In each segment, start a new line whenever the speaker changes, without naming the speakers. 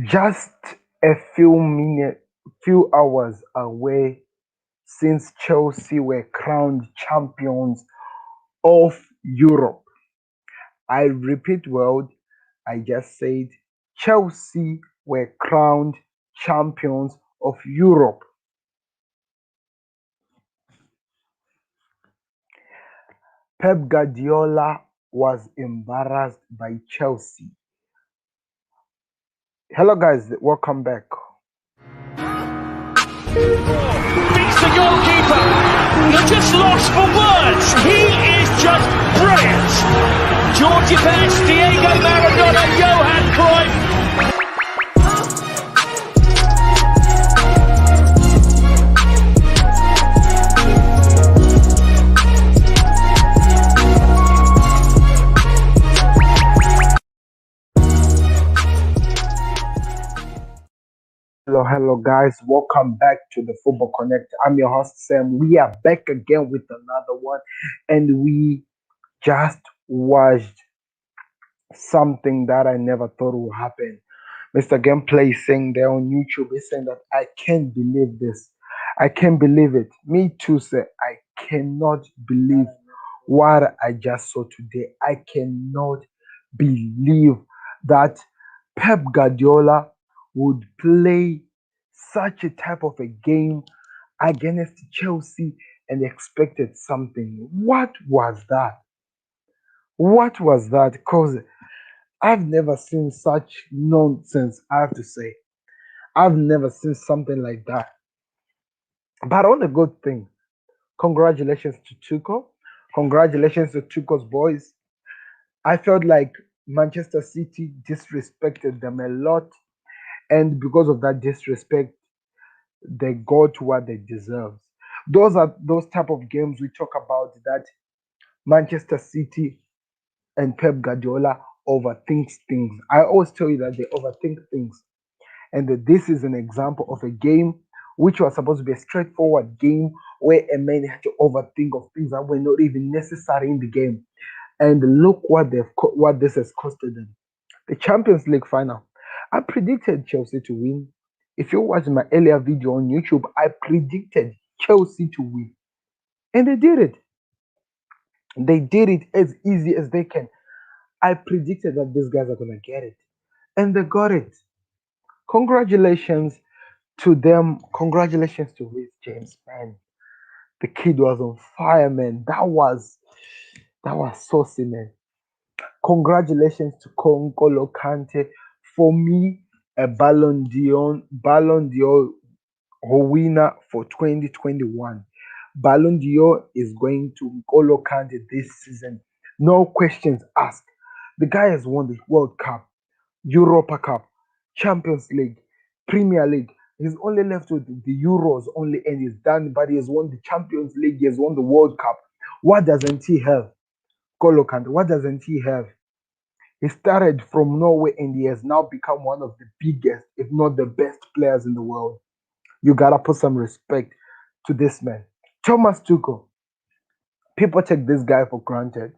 Just few hours away since Chelsea were crowned champions of Europe. I repeat, world, I just said Chelsea were crowned champions of Europe. Pep Guardiola was embarrassed by Chelsea. Hello, guys, welcome back.
Beats the goalkeeper. You're just lost for words. He is just brilliant. Georgie Best, Diego Maradona, Johan Cruyff.
Hello, guys. Welcome back to the Football Connect. I'm your host, Sam. We are back again with another one, and we just watched something that I never thought would happen. Mr. Gameplay is saying there on YouTube, he's saying that I can't believe this. I can't believe it. Me too, sir. I cannot believe what I just saw today. I cannot believe that Pep Guardiola would play such a type of a game against Chelsea and expected something. What was that? What was that? Because I've never seen such nonsense, I have to say. I've never seen something like that. But on a good thing, congratulations to Tuchel. Congratulations to Tuchel's boys. I felt like Manchester City disrespected them a lot, and because of that disrespect, they got what they deserve. Those are those type of games we talk about that Manchester City and Pep Guardiola overthinks things. I always tell you that they overthink things, and that this is an example of a game which was supposed to be a straightforward game where a man had to overthink of things that were not even necessary in the game. And look what what this has costed them. The Champions League final. I predicted Chelsea to win. If you watch my earlier video on YouTube, I predicted Chelsea to win. And they did it. They did it as easy as they can. I predicted that these guys are going to get it. And they got it. Congratulations to them. Congratulations to Rhys James, man. The kid was on fire, man. That was saucy, man. Congratulations to Kongolo Kante. For me, a Ballon d'Or winner for 2021. Ballon d'Or is going to N'Golo Kante this season. No questions asked. The guy has won the World Cup, Europa Cup, Champions League, Premier League. He's only left with the Euros only, and he's done. But he has won the Champions League. He has won the World Cup. What doesn't he have? N'Golo Kante. What doesn't he have? He started from nowhere and he has now become one of the biggest, if not the best players in the world. You gotta put some respect to this man. Thomas Tuchel. People take this guy for granted.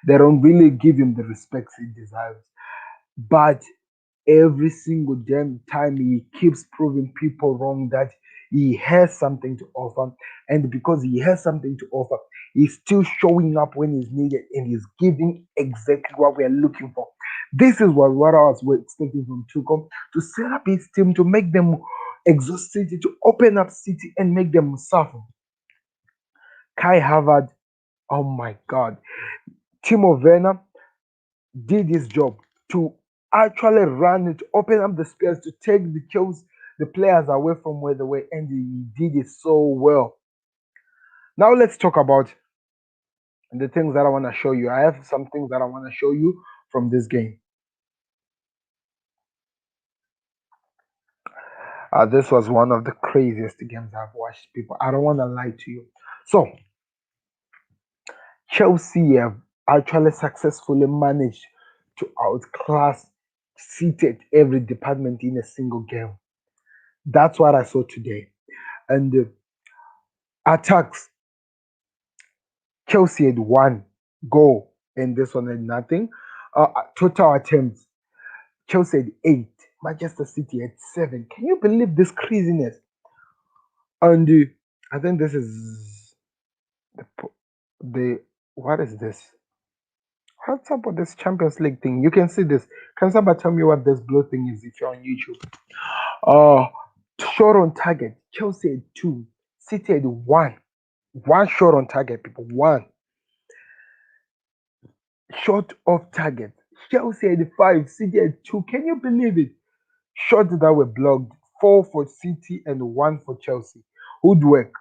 They don't really give him the respect he deserves. But every single damn time he keeps proving people wrong that he has something to offer. And because he has something to offer, he's still showing up when he's needed and he's giving exactly what we are looking for. This is what I was expecting from Tuchel, to set up his team, to make them exhaust City, to open up City and make them suffer. Kai Harvard, oh my God. Timo Werner did his job to actually run it, open up the space, to take the players away from where they were, and he did it so well. Now let's talk about the things that I want to show you. I have some things that I want to show you from this game. This was one of the craziest games I've watched, people. I don't want to lie to you. So, Chelsea have actually successfully managed to outclass City at every department in a single game. That's what I saw today. And attacks, Chelsea had one goal, and this one had nothing. Total attempts, Chelsea had eight. Manchester City at 7. Can you believe this craziness? And I think this is the what is this? What's up with this Champions League thing? You can see this. Can somebody tell me what this blue thing is if you're on YouTube? Uh, shot on target. Chelsea at 2. City at 1. One shot on target, people. One shot off target. Chelsea at 5. City at 2. Can you believe it? Shots that were blocked. 4 for City and 1 for Chelsea. Woodwork.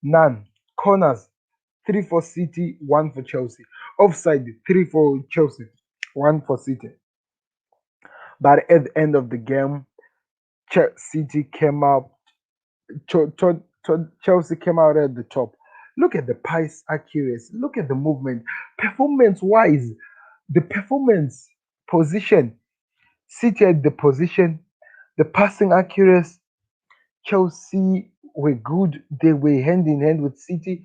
None. Corners. 3 for City, 1 for Chelsea. Offside. 3 for Chelsea, 1 for City. But at the end of the game, City came out. Chelsea came out at the top. Look at the pace accuracy. Look at the movement. Performance wise, the performance position. City at the position, the passing accuracy. Chelsea were good. They were hand in hand with City.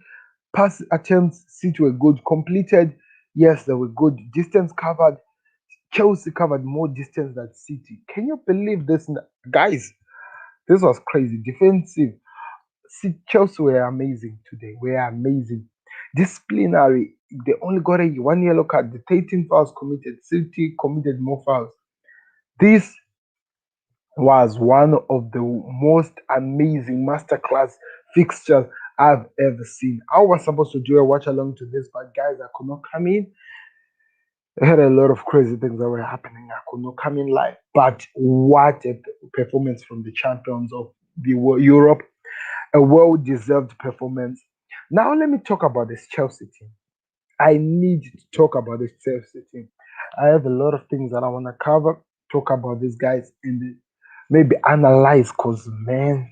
Pass attempts, City were good. Completed, yes, they were good. Distance covered, Chelsea covered more distance than City. Can you believe this, guys? This was crazy. Defensive, see, Chelsea were amazing today. Were amazing. Disciplinary, they only got a one yellow card. The 13 fouls committed. City committed more fouls. This was one of the most amazing masterclass fixtures I've ever seen. I was supposed to do a watch along to this, but guys, I could not come in. I had a lot of crazy things that were happening. I could not come in live. But what a performance from the champions of Europe. A well deserved performance. Now, let me talk about this Chelsea team. I need to talk about this Chelsea team. I have a lot of things that I want to cover, talk about these guys, and maybe analyze because, man,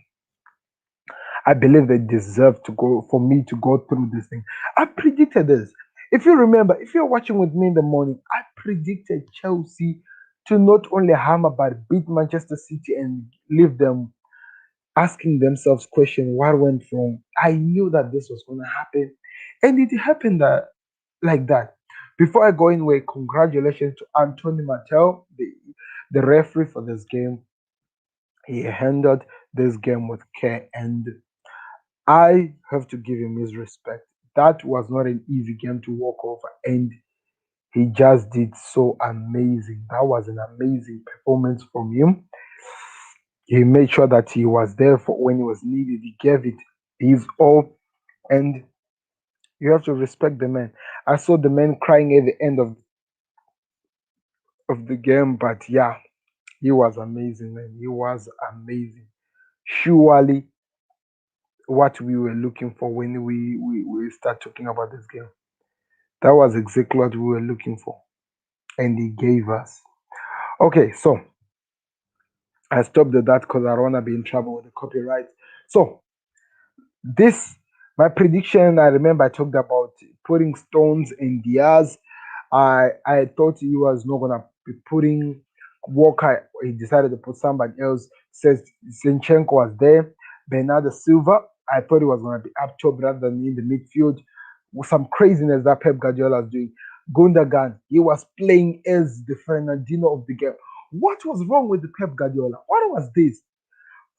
I believe they deserve to go for me to go through this thing. I predicted this. If you remember, if you're watching with me in the morning, I predicted Chelsea to not only hammer but beat Manchester City and leave them asking themselves question what went wrong. I knew that this was going to happen, and it happened like that. Before I go anywhere, congratulations to Anthony Martel, the referee for this game. He handled this game with care, and I have to give him his respect. That was not an easy game to walk over, and he just did so amazing. That was an amazing performance from him. He made sure that he was there for when he was needed. He gave it his all, and you have to respect the man. I saw the man crying at the end of the game, but yeah, he was amazing, man. He was amazing. Surely, what we were looking for when we start talking about this game. That was exactly what we were looking for, and he gave us. Okay, so I stopped at that because I don't want to be in trouble with the copyright. So this, my prediction. I remember I talked about putting Stones in Diaz. I thought he was not gonna be putting Walker. He decided to put somebody else. Says Zinchenko was there. Bernardo Silva. I thought he was gonna be up top rather than in the midfield. With some craziness that Pep Guardiola was doing. Gundogan, he was playing as the Fernandino of the game. What was wrong with the Pep Guardiola? What was this?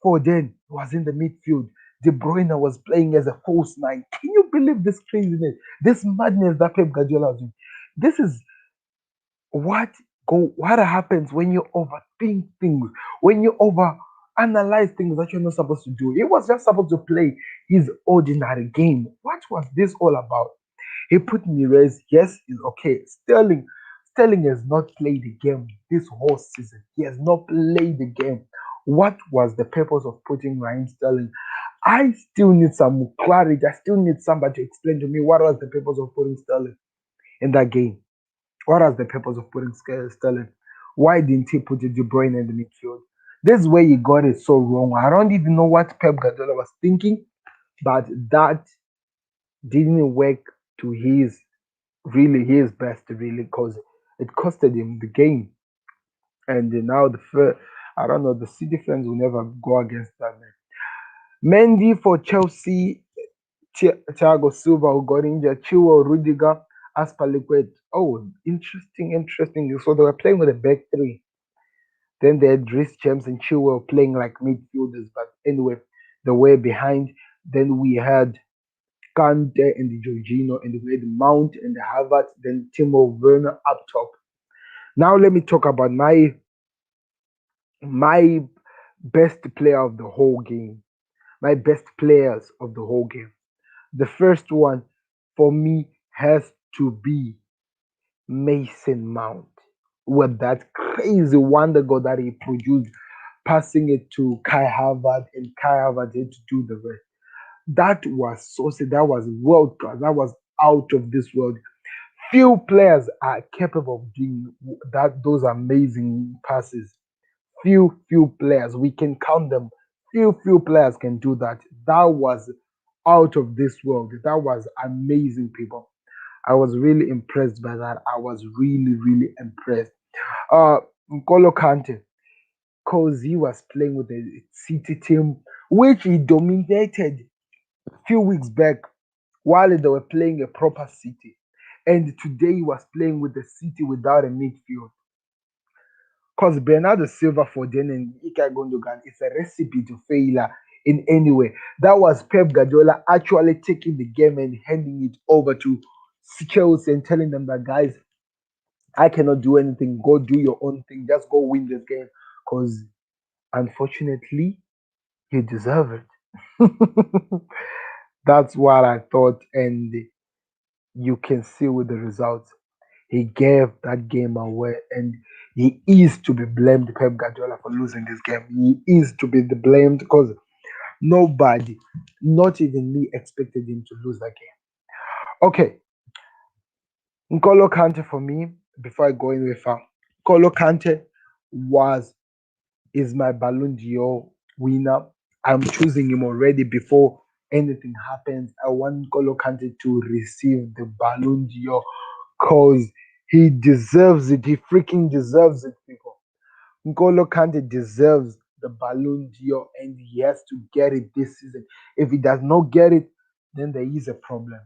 Foden was in the midfield. De Bruyne was playing as a false nine. Can you believe this craziness, this madness that Pep Guardiola was doing? This is what what happens when you overthink things, when you over analyze things that you're not supposed to do. He was just supposed to play his ordinary game. What was this all about? He put Neres, yes, is okay. Sterling has not played the game this whole season. He has not played the game. What was the purpose of putting Ryan Sterling? I still need some clarity. I still need somebody to explain to me what was the purpose of putting Sterling in that game. What was the purpose of putting Sterling? Why didn't he put De Bruyne in the midfield? This is where he got it so wrong. I don't even know what Pep Guardiola was thinking, but that didn't work to his best really because it costed him the game. And now I don't know, the City fans will never go against that man. Mendy for Chelsea, Thiago Silva who got injured, Chilwell, Rudiger, Aspaliquet. Oh, interesting. So they were playing with a back three. Then they had Rhys James and Chilwell playing like midfielders, but anyway, they were behind. Then we had Kante and Jorginho, and we had Mount and Havertz, then Timo Werner up top. Now let me talk about my best player of the whole game, my best players of the whole game. The first one for me has to be Mason Mount with that crazy wonder goal that he produced, passing it to Kai Havertz, and Kai Havertz had to do the rest. That was so sick. That was world class. That was out of this world. Few players are capable of doing that. Those amazing passes. Few players. We can count them. Few players can do that. That was out of this world. That was amazing, people. I was really impressed by that. I was really impressed. Uh, N'Golo Kante, because he was playing with the City team, which he dominated few weeks back while they were playing a proper City. And today he was playing with the City without a midfield. Because Bernardo Silva for Den and Ika Gundogan is a recipe to failure in any way. That was Pep Guardiola actually taking the game and handing it over to Chelsea and telling them that, guys, I cannot do anything. Go do your own thing. Just go win this game. Because unfortunately, you deserve it. That's what I thought. And you can see with the results. He gave that game away, and he is to be blamed, Pep Guardiola, for losing this game. He is to be blamed because nobody, not even me, expected him to lose that game. Okay, N'Golo Kante for me, before I go any far, N'Golo Kante was is my Ballon d'Or winner. I'm choosing him already before anything happens. I want N'Golo Kante to receive the Ballon d'Or because he deserves it. He freaking deserves it, people. N'Golo Kante deserves the Ballon d'Or and he has to get it this season. If he does not get it, then there is a problem.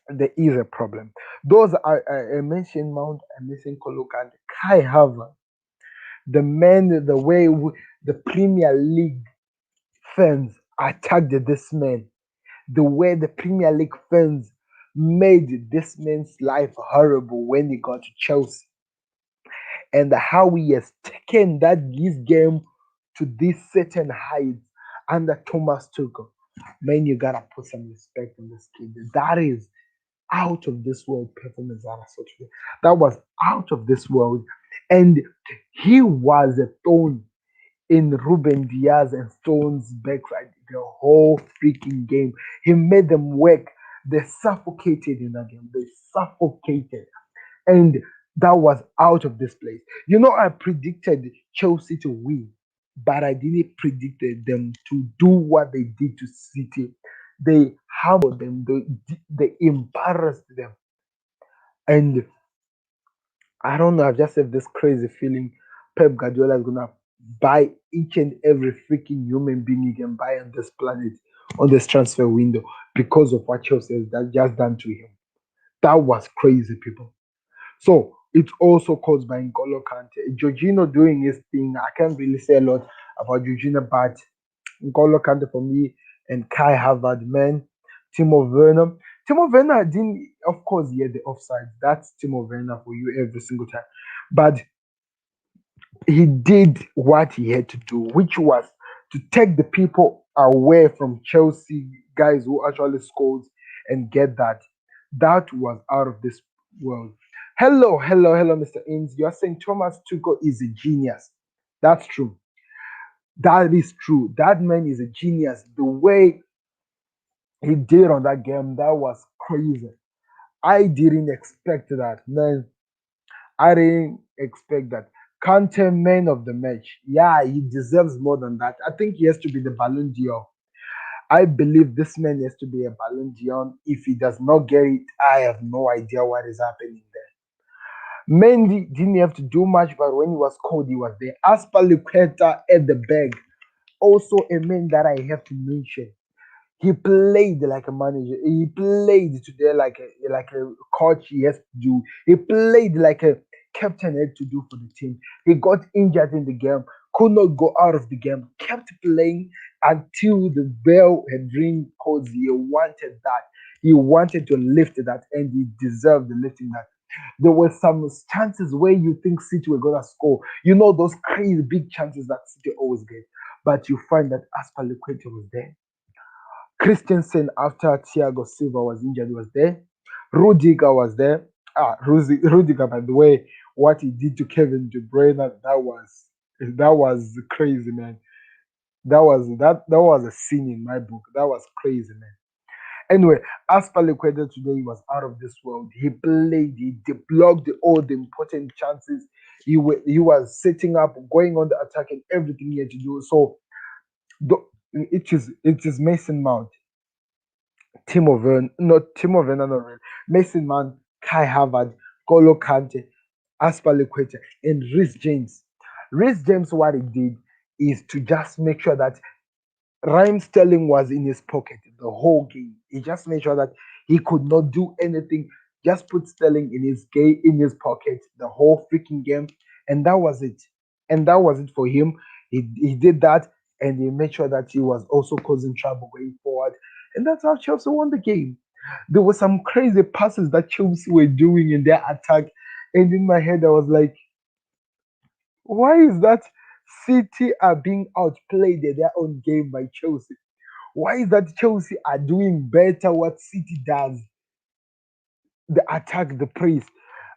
There is a problem. Those I mentioned Mount, I mentioned N'Golo Kante, Kai Havertz, the man, the way the Premier League fans attacked this man, the way the Premier League fans made this man's life horrible when he got to Chelsea, and how he has taken that his game to this certain height under Thomas Tuchel. Man, you gotta put some respect on this kid. That is out of this world performance that I saw today. That was out of this world, and he was a thorn in Ruben Diaz and Stone's backside the whole freaking game. He made them work. They suffocated in that game. They suffocated. And that was out of this place. You know, I predicted Chelsea to win, but I didn't predict them to do what they did to City. They humbled them, they embarrassed them. And I don't know, I've just have this crazy feeling Pep Guardiola is gonna buy each and every freaking human being he can buy on this planet on this transfer window because of what Chelsea has just done to him. That was crazy, people. So it's also caused by N'Golo Kante. Jorginho doing his thing. I can't really say a lot about Jorginho, but N'Golo Kante for me and Kai Havertz, man. Timo Werner. Timo Werner didn't, of course, he had the offside. That's Timo Werner for you every single time. But he did what he had to do, which was to take the people away from Chelsea guys who actually scored and get that. That was out of this world. Hello, Mr. Ins. You are saying Thomas Tuchel is a genius. That's true. That is true. That man is a genius. The way he did on that game, that was crazy. I didn't expect that, man. I didn't expect that. Kante, man of the match. Yeah, he deserves more than that. I think he has to be the Ballon d'Or. I believe this man has to be a Ballon d'Or. If he does not get it, I have no idea what is happening there. Mendy didn't have to do much, but when he was called, he was there. Aspalicueta at the back. Also, a man that I have to mention. He played like a manager. He played today like a coach. He has to do. He played like captain had to do for the team. He got injured in the game, could not go out of the game, kept playing until the bell had ring because he wanted that. He wanted to lift that and he deserved the lifting that. There were some chances where you think City were gonna score. You know those crazy big chances that City always get. But you find that Aspalicueta was there. Christensen, after Thiago Silva was injured, was there. Rudiger was there. Rudiger, by the way, what he did to Kevin De Bruyne, that was crazy, man. That was a scene in my book. That was crazy, man. Anyway, Aspalicueta today was out of this world. He played, he blocked all the important chances. He was setting up, going on the attack, and everything he had to do. So it is Mason Mount, Timo Werner, not Timo Werner, not really. Mason Mount, Kai Havertz, Golo Kante, Aspalicueta, and Rhys James. Rhys James, what he did is to just make sure that Raheem Sterling was in his pocket the whole game. He just made sure that he could not do anything. Just put Sterling in his pocket the whole freaking game, and that was it. And that was it for him. He did that, and he made sure that he was also causing trouble going forward. And that's how Chelsea won the game. There were some crazy passes that Chelsea were doing in their attack, and in my head I was like, why is that City are being outplayed in their own game by Chelsea? Why is that Chelsea are doing better what City does? The attack, the praise.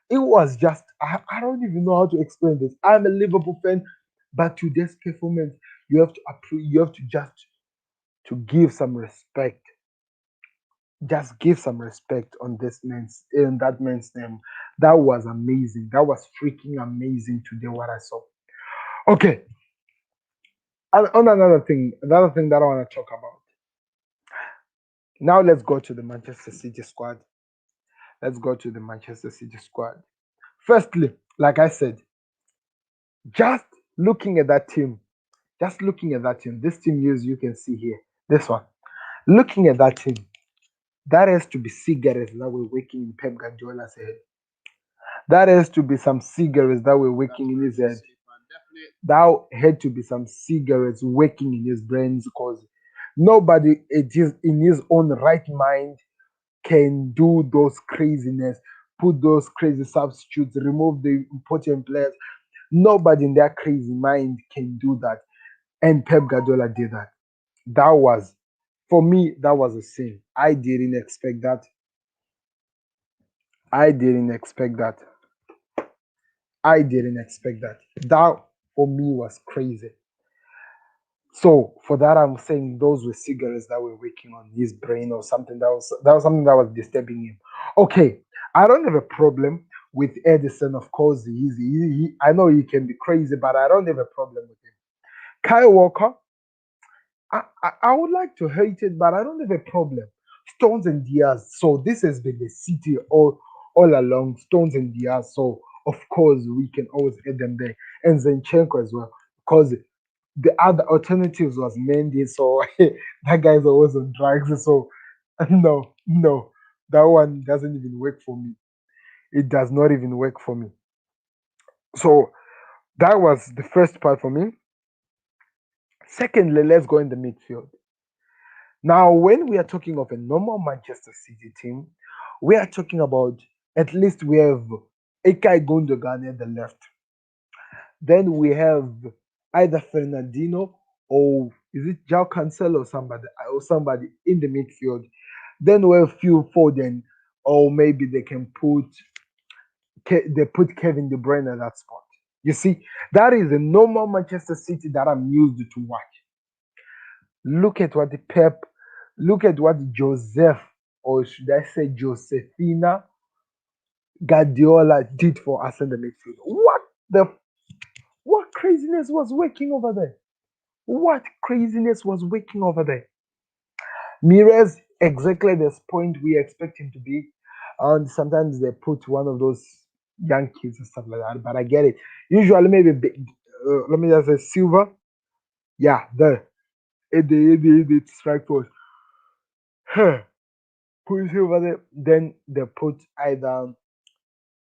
It was just I don't even know how to explain this. I'm a Liverpool fan, but today's performance, you have to just to give some respect. Just give some respect on this man's in that man's name. That was amazing. That was freaking amazing today. What I saw. Okay, and on another thing that I want to talk about. Now let's go to the Manchester City squad. Let's go to the Manchester City squad. Firstly, like I said, just looking at that team, this team you can see here, this one. Looking at that team, that has to be cigarettes that were working in Pep Guardiola's head. That has to be some cigarettes that were working in his head. That had to be some cigarettes working in his brains because nobody it is in his own right mind can do those craziness, put those crazy substitutes, remove the important players. Nobody in their crazy mind can do that. And Pep Guardiola did that. That was, for me, that was a sin. I didn't expect that. I didn't expect that. I didn't expect that. That for me was crazy. So for that, I'm saying those were cigarettes that were working on his brain or something that was something that was disturbing him. Okay, I don't have a problem with Edison. Of course, I know he can be crazy, but I don't have a problem with him. Kyle Walker, I would like to hate it, but I don't have a problem. Stones and Diaz. So this has been the city all along. Stones and Diaz. So of course we can always add them there, and Zinchenko as well, because the other alternatives was Mendy. So that guy's always on drugs. So no, no, that one doesn't even work for me. It does not even work for me. So that was the first part for me. Secondly, let's go in the midfield. Now, when we are talking of a normal Manchester City team, we are talking about at least we have Ekay Gundogan at the left. Then we have either Fernandino or is it Jao Cancelo or somebody in the midfield. Then we have Phil Foden, or maybe they put Kevin De Bruyne at that spot. You see, that is a normal Manchester City that I'm used to watch. Look at what the Pep, look at what Joseph, or should I say Josefina Guardiola did for us in the midfield. The what craziness was working over there? What craziness was working over there? Mirez, exactly the point we expect him to be. And sometimes they put one of those young kids and stuff like that, but I get it. Usually, maybe, let me just say Silver. Yeah, the strike force. Huh. Put Silver there. Then they put either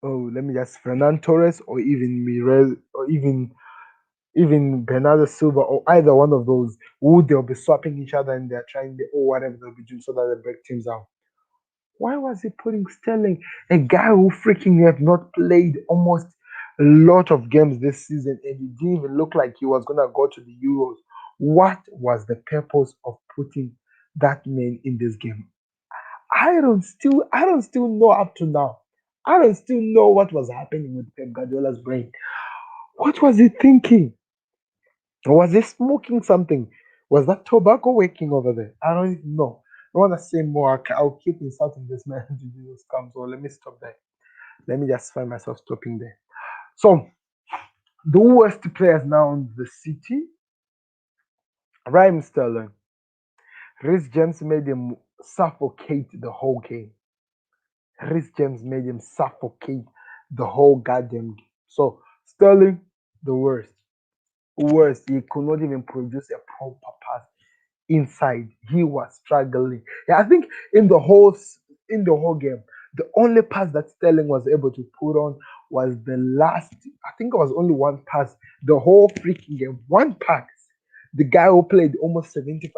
oh, let me just Fernand Torres or even Mirel or even Bernardo Silva or either one of those who they'll be swapping each other and they're trying to or whatever they'll be doing so that they break teams out. Why was he putting Sterling, a guy who freaking have not played almost a lot of games this season and he didn't even look like he was gonna go to the Euros? What was the purpose of putting that man in this game? I don't still know up to now. I don't still know what was happening with Pep Guardiola's brain. What was he thinking? Was he smoking something? Was that tobacco working over there? I don't even know. I want to say more. I'll keep insulting this man until Jesus comes. So let me stop there. Let me just find myself stopping there. So the worst players now in the city, Raheem Sterling. Rhys James made him suffocate the whole game. Rhys James made him suffocate the whole goddamn game. So Sterling, the worst. Worst. He could not even produce a proper pass inside. He was struggling. Yeah, I think in the whole game, the only pass that Sterling was able to put on was the last. I think it was only one pass the whole freaking game. One pass. The guy who played almost 75%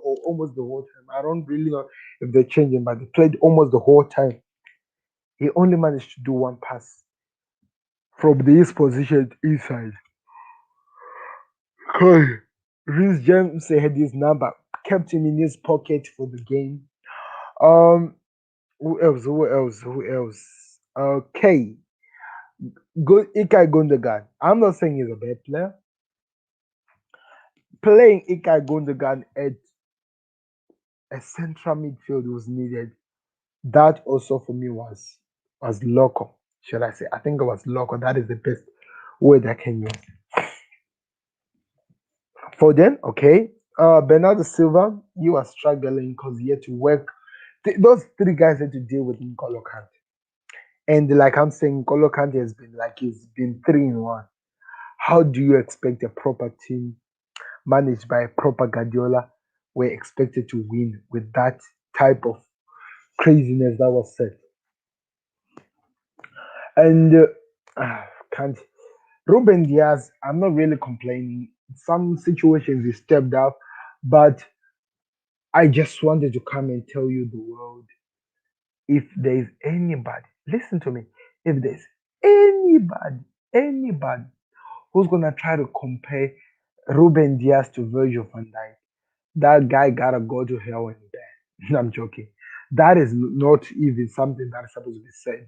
or almost the whole time. I don't really know if they're changing, but they played almost the whole time. He only managed to do one pass from his position inside. Hey, Rhys James had his number, kept him in his pocket for the game. Um, who else? Who else? Who else? Okay, good. Ikai Gundogan. I'm not saying he's a bad player. Playing Ikai Gundogan at a central midfield was needed. That also for me was local. Should I say? I think it was local. That is the best word I can use. Foden, okay. Bernardo Silva, you was struggling because he had to work. Those three guys had to deal with N'Golo Kante. And like I'm saying, N'Golo Kante has been like he's been 3 in 1. How do you expect a proper team managed by a proper Guardiola were expected to win with that type of craziness that was said? And can't Ruben Diaz, I'm not really complaining. Some situations he stepped up, but I just wanted to come and tell you the world if there's anybody, listen to me, if there's anybody who's gonna try to compare Ruben Diaz to Virgil van Dijk, that guy gotta go to hell and back. I'm joking. That is not even something that is supposed to be said.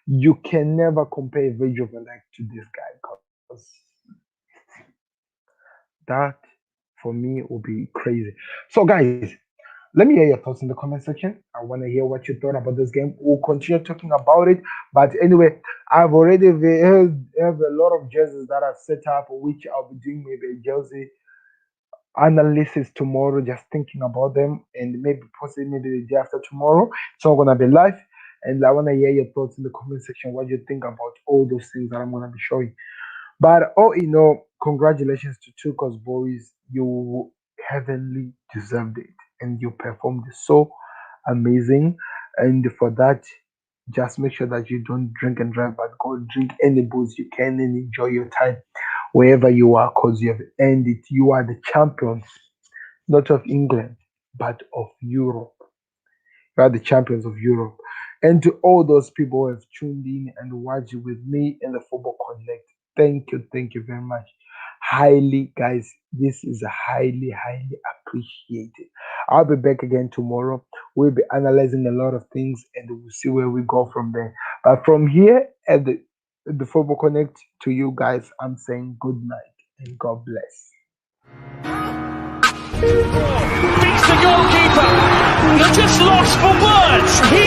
You can never compare Virgil van Dijk to this guy because that for me will be crazy. So guys, let me hear your thoughts in the comment section. I want to hear what you thought about this game. We'll continue talking about it. But anyway, I've already have a lot of jerseys that I've set up, which I'll be doing maybe a jersey analysis tomorrow, just thinking about them, and maybe possibly maybe the day after tomorrow. It's not gonna be live. And I want to hear your thoughts in the comment section. What you think about all those things that I'm gonna be showing. But all in all, congratulations to Tuchel's boys. You heavenly deserved it, and you performed so amazing. And for that, just make sure that you don't drink and drive, but go drink any booze you can and enjoy your time wherever you are, cause you have earned it. You are the champions, not of England, but of Europe. You are the champions of Europe. And to all those people who have tuned in and watched with me in the Football Connect, thank you very much. Highly, guys, this is highly appreciated. I'll be back again tomorrow. We'll be analyzing a lot of things and we'll see where we go from there. But from here at the Football Connect to you guys, I'm saying good night and God bless.
Beats the goalkeeper. You're just lost for words. He